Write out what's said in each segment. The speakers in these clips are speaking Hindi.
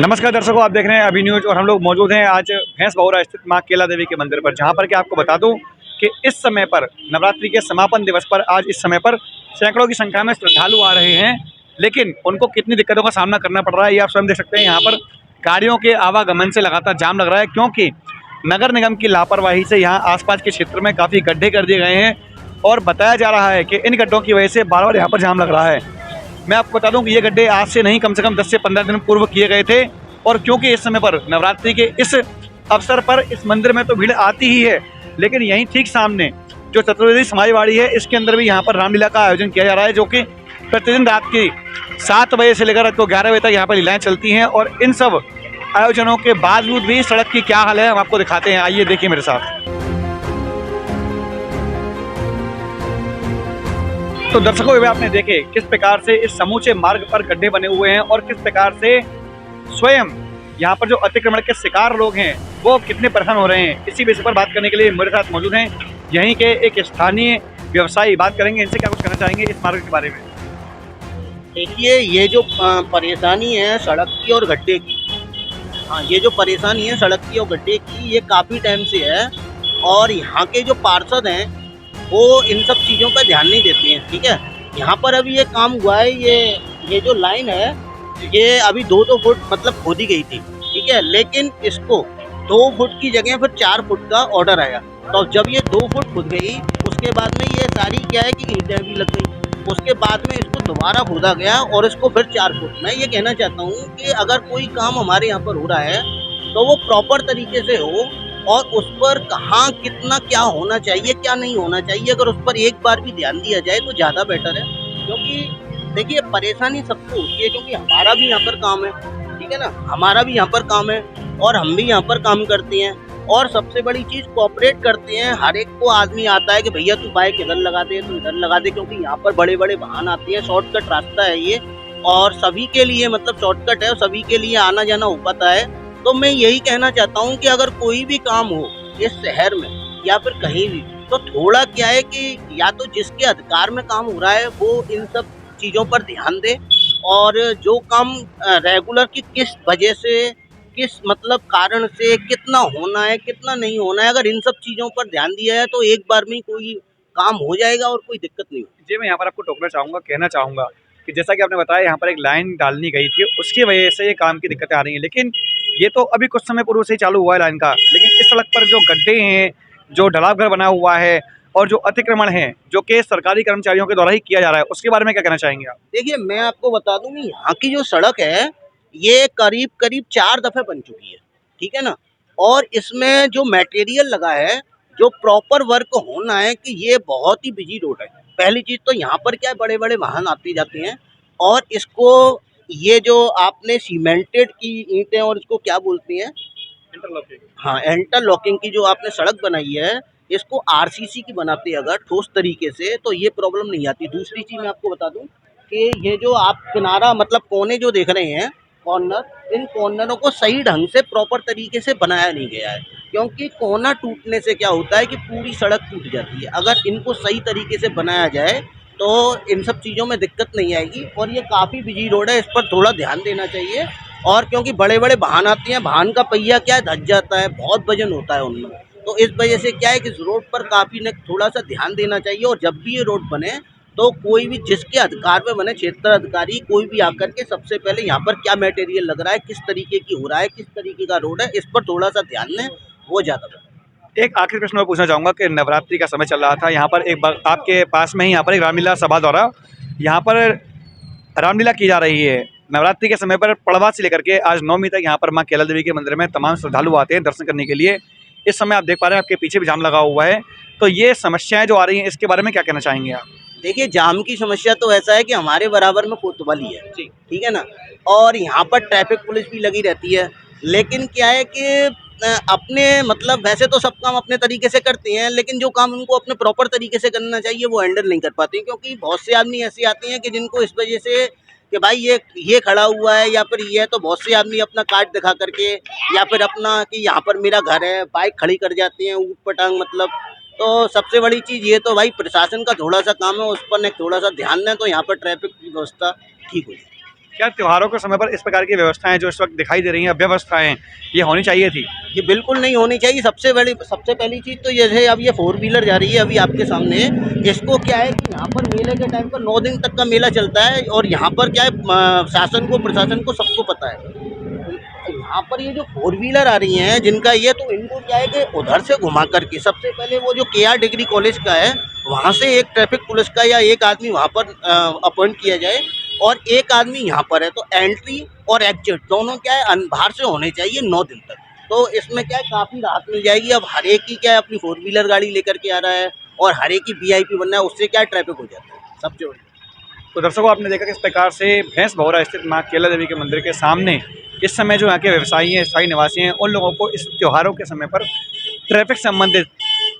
नमस्कार दर्शकों, आप देख रहे हैं अभी न्यूज और हम लोग मौजूद हैं आज भैंस बहुरा स्थित मां केला देवी के मंदिर पर, जहां पर कि आपको बता दूं कि इस समय पर नवरात्रि के समापन दिवस पर आज इस समय पर सैकड़ों की संख्या में श्रद्धालु आ रहे हैं। लेकिन उनको कितनी दिक्कतों का सामना करना पड़ रहा है ये आप स्वयं देख सकते हैं। यहाँ पर गाड़ियों के आवागमन से लगातार जाम लग रहा है, क्योंकि नगर निगम की लापरवाही से यहाँ आसपास के क्षेत्र में काफ़ी गड्ढे कर दिए गए हैं और बताया जा रहा है कि इन गड्ढों की वजह से बार बार यहाँ पर जाम लग रहा है। मैं आपको बता दूं कि ये गड्ढे आज से नहीं, कम से कम 10 से 15 दिन पूर्व किए गए थे। और क्योंकि इस समय पर नवरात्रि के इस अवसर पर इस मंदिर में तो भीड़ आती ही है, लेकिन यहीं ठीक सामने जो चतुर्वेदी समाजवाड़ी है, इसके अंदर भी यहाँ पर रामलीला का आयोजन किया जा रहा है, जो कि प्रतिदिन रात की 7 बजे से लेकर रात को 11 बजे तक यहाँ पर लीलाएं चलती हैं। और इन सब आयोजनों के बावजूद भी सड़क की क्या हाल है हम आपको दिखाते हैं, आइए देखिए मेरे साथ। तो दर्शकों, वे आपने देखे किस प्रकार से इस समूचे मार्ग पर गड्ढे बने हुए हैं और किस प्रकार से स्वयं यहाँ पर जो अतिक्रमण के शिकार लोग हैं वो कितने परेशान हो रहे हैं। इसी विषय पर बात करने के लिए मेरे साथ मौजूद हैं यहीं के एक स्थानीय व्यवसायी। बात करेंगे इनसे, क्या कुछ कहना चाहेंगे इस मार्ग के बारे में। देखिए, ये जो परेशानी है सड़क की और गड्ढे की, हाँ, ये जो परेशानी है सड़क की और गड्ढे की, ये काफ़ी टाइम से है। और यहाँ के जो पार्षद हैं वो इन सब चीज़ों पर ध्यान नहीं देते हैं। ठीक है, यहाँ पर अभी ये काम हुआ है, ये जो लाइन है ये अभी 2-2 फुट मतलब खोदी गई थी। ठीक है, लेकिन इसको 2 फुट की जगह फिर 4 फुट का ऑर्डर आया। तो जब ये 2 फुट खुद गई, उसके बाद में ये सारी क्या है कि ईंटें भी लग गई। उसके बाद में इसको दोबारा खोदा गया और इसको फिर 4 फुट। मैं ये कहना चाहता हूँ कि अगर कोई काम हमारे यहाँ पर हो रहा है तो वो प्रॉपर तरीके से हो और उस पर कहाँ कितना क्या होना चाहिए, क्या नहीं होना चाहिए, अगर उस पर एक बार भी ध्यान दिया जाए तो ज़्यादा बेटर है। क्योंकि देखिए, परेशानी सबको होती है, क्योंकि हमारा भी यहाँ पर काम है। ठीक है ना, हमारा भी यहाँ पर काम है और हम भी यहाँ पर काम करते हैं। और सबसे बड़ी चीज़ कोऑपरेट करते हैं। हर एक को आदमी आता है कि भैया तू बाइक इधर लगा दे, तू इधर लगा दे, क्योंकि यहाँ पर बड़े बड़े वाहन आते हैं। शॉर्टकट रास्ता है ये और सभी के लिए मतलब शॉर्टकट है और सभी के लिए आना जाना हो पाता है। तो मैं यही कहना चाहता हूँ कि अगर कोई भी काम हो इस शहर में या फिर कहीं भी, तो थोड़ा क्या है कि या तो जिसके अधिकार में काम हो रहा है वो इन सब चीज़ों पर ध्यान दे। और जो काम रेगुलर की किस वजह से, किस मतलब कारण से कितना होना है कितना नहीं होना है, अगर इन सब चीज़ों पर ध्यान दिया है तो एक बार में कोई काम हो जाएगा और कोई दिक्कत नहीं होगी। जी, मैं यहाँ पर आपको टोकना चाहूँगा, कहना चाहूँगा कि जैसा कि आपने बताया यहाँ पर एक लाइन डालनी गई थी, उसकी वजह से ये काम की दिक्कतें आ रही हैं। लेकिन ये तो अभी कुछ समय पूर्व से ही चालू हुआ है लाइन का। लेकिन इस सड़क पर जो गड्ढे हैं, जो ढलाव घर बना हुआ है और जो अतिक्रमण है, जो कि सरकारी कर्मचारियों के द्वारा ही किया जा रहा है, उसके बारे में क्या कहना चाहेंगे आप? देखिए, मैं आपको बता दूं कि यहाँ की जो सड़क है ये करीब करीब 4 दफ़े बन चुकी है। ठीक है ना, और इसमें जो मटेरियल लगा है, जो प्रॉपर वर्क होना है, कि ये बहुत ही बिजी रोड है। पहली चीज़ तो यहाँ पर क्या है, बड़े बड़े वाहन आते जाते हैं और इसको ये जो आपने सीमेंटेड की ईंटें और इसको क्या बोलते हैं, इंटरलॉकिंग। हाँ, इंटरलॉकिंग की जो आपने सड़क बनाई है, इसको आरसीसी की बनाते अगर ठोस तरीके से तो ये प्रॉब्लम नहीं आती। दूसरी चीज़ मैं आपको बता दूं कि ये जो आप किनारा मतलब कोने जो देख रहे हैं, कॉर्नर, इन कॉर्नरों को सही ढंग से प्रॉपर तरीके से बनाया नहीं गया है। क्योंकि कोना टूटने से क्या होता है कि पूरी सड़क टूट जाती है। अगर इनको सही तरीके से बनाया जाए तो इन सब चीज़ों में दिक्कत नहीं आएगी। और ये काफ़ी बिजी रोड है, इस पर थोड़ा ध्यान देना चाहिए। और क्योंकि बड़े बड़े वाहन आते हैं, वाहन का पहिया क्या है धस जाता है, बहुत वजन होता है उनमें। तो इस वजह से क्या है कि इस रोड पर काफ़ी ने थोड़ा सा ध्यान देना चाहिए। और जब भी ये रोड बने तो कोई भी जिसके अधिकार में बने, क्षेत्र अधिकारी कोई भी आकर के सबसे पहले यहाँ पर क्या मटेरियल लग रहा है, किस तरीके की हो रहा है, किस तरीके का रोड है, इस पर थोड़ा सा ध्यान दें, वो ज़्यादा बेहतर। एक आखिरी प्रश्न मैं पूछना चाहूँगा कि नवरात्रि का समय चल रहा था, यहाँ पर एक आपके पास में ही यहाँ पर एक रामलीला सभा द्वारा यहाँ पर रामलीला की जा रही है। नवरात्रि के समय पर पड़वा से लेकर के आज 9वीं तक यहाँ पर माँ केला देवी के मंदिर में तमाम श्रद्धालु आते हैं दर्शन करने के लिए। इस समय आप देख पा रहे हैं आपके पीछे भी जाम लगा हुआ है। तो ये समस्याएं जो आ रही हैं, इसके बारे में क्या कहना चाहेंगे आप? देखिए, जाम की समस्या तो ऐसा है कि हमारे बराबर में कोतवाली है। ठीक है ना, और यहाँ पर ट्रैफिक पुलिस भी लगी रहती है। लेकिन क्या है कि अपने मतलब वैसे तो सब काम अपने तरीके से करते हैं, लेकिन जो काम उनको अपने प्रॉपर तरीके से करना चाहिए वो हैंडल नहीं कर पाते हैं। क्योंकि बहुत से आदमी ऐसे आते हैं कि जिनको इस वजह से कि भाई ये खड़ा हुआ है या फिर ये है, तो बहुत से आदमी अपना कार्ड दिखा करके या फिर अपना कि यहाँ पर मेरा घर है, बाइक खड़ी कर जाते हैं ऊट पटांग मतलब। तो सबसे बड़ी चीज़ ये तो भाई प्रशासन का थोड़ा सा काम है, उस पर थोड़ा सा ध्यान दें तो यहाँ पर ट्रैफिक की व्यवस्था ठीक हो जाए। क्या त्योहारों के समय पर इस प्रकार की व्यवस्थाएं जो इस वक्त दिखाई दे रही हैं, व्यवस्थाएं, ये होनी चाहिए थी? ये बिल्कुल नहीं होनी चाहिए। सबसे पहली चीज़ तो ये है, अब ये 4 व्हीलर जा रही है अभी आपके सामने। इसको क्या है कि यहाँ पर मेले के टाइम पर 9 दिन तक का मेला चलता है, और यहाँ पर क्या है, शासन को, प्रशासन को, सबको पता है। यहाँ पर ये जो 4 व्हीलर आ रही हैं जिनका ये, तो इनको क्या है कि उधर से घुमा करके, सबसे पहले वो जो KR डिग्री कॉलेज का है वहाँ से एक ट्रैफिक पुलिस का या एक आदमी वहाँ पर अपॉइंट किया जाए, और एक आदमी यहाँ पर है, तो एंट्री और एग्जिट दोनों क्या है बाहर से होने चाहिए 9 दिन तक। तो इसमें क्या है, काफ़ी राहत मिल जाएगी। अब हर एक की क्या है, अपनी 4 व्हीलर गाड़ी लेकर के आ रहा है, और हर एक की VIP बनना है, उससे क्या है, ट्रैफिक हो जाता है सबसे बड़ी। तो दर्शकों, आपने देखा किस प्रकार से भैंस भौरा स्थित माँ केला देवी के मंदिर के सामने इस समय जो यहाँ के व्यवसायी हैं, स्थायी निवासी हैं, उन लोगों को इस त्योहारों के समय पर ट्रैफिक संबंधित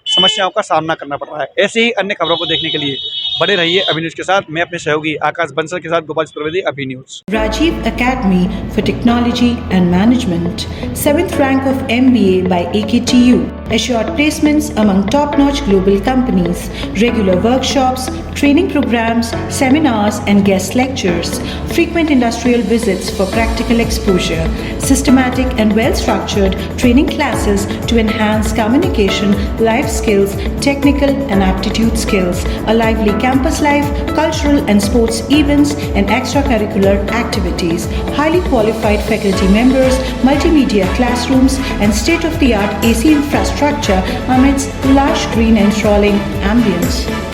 समस्याओं का सामना करना पड़ रहा है। ऐसी ही अन्य खबरों को देखने के लिए बने रहिए अभी न्यूज़ के साथ। मैं अपने सहयोगी आकाश बंसल के साथ गोपाल चतुर्वेदी, अभी news. Rajiv Academy for Technology and Management, 7th rank of MBA by AKTU, assured placements among top-notch global companies, regular workshops, training programs, seminars and guest lectures, frequent industrial visits for practical exposure, systematic and well-structured training classes to enhance communication, life skills, technical and aptitude skills, a lively campus life, cultural and sports events and extracurricular activities, highly qualified faculty members, multimedia classrooms and state-of-the-art AC infrastructure amidst lush green enthralling ambience.